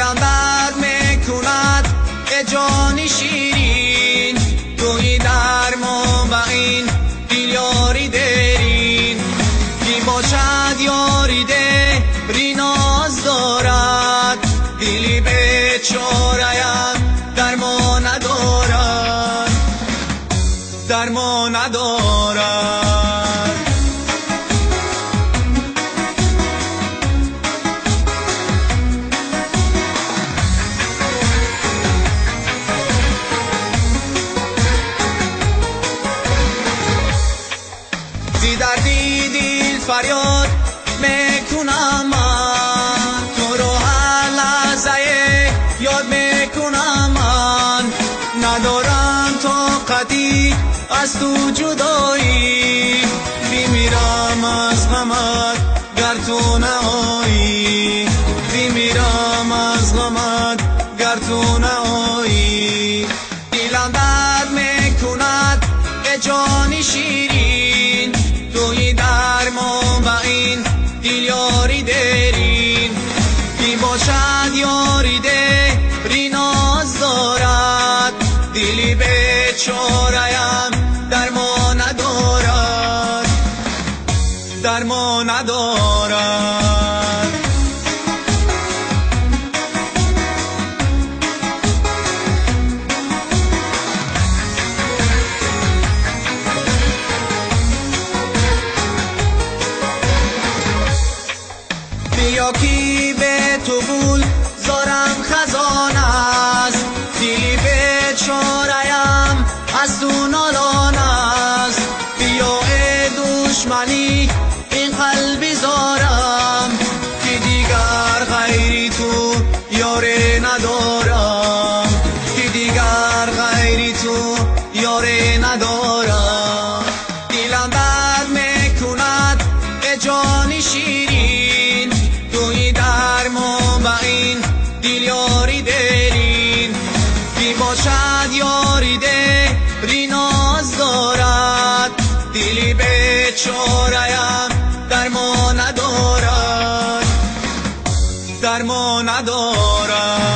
دلم درد میکند ای جان شیرین، توی درمان و این دل یاری درین. کی باشد یاری دری ناز دارد، دلی بیچاره‌ام درمان ندارد، درمان ندارد. زی دردی دل فریاد میکنم من، تو رو هر لحظه یاد میکنم من. ندارم طاقتی از تو جدایی، بمیرم از غمت گر تو نهایی، بمیرم از غمت گر تو نهایی. دلم درد میکند ای جان شیرین، توی درمان و این دل یاری درین. کی باشد یاری دری ناز دارد، دلی بیچاره‌ام درمان ندارد، درمان ندارد. بیا کی به تو گل زارم خزان است، دلی بیچاره‌ام از تو نالان است. بیا ای دشمنی این قلبی زارم، که دیگر غیری تو یاری ندارم، که دیگر غیری تو یاری ندارم. دلم درد میکند ای جان شیرین، توی درمان و این دل یاری درین. کی باشد یاری دری ناز دارد، دلی بیچاره‌ام درمان ندارد، درمان ندارد.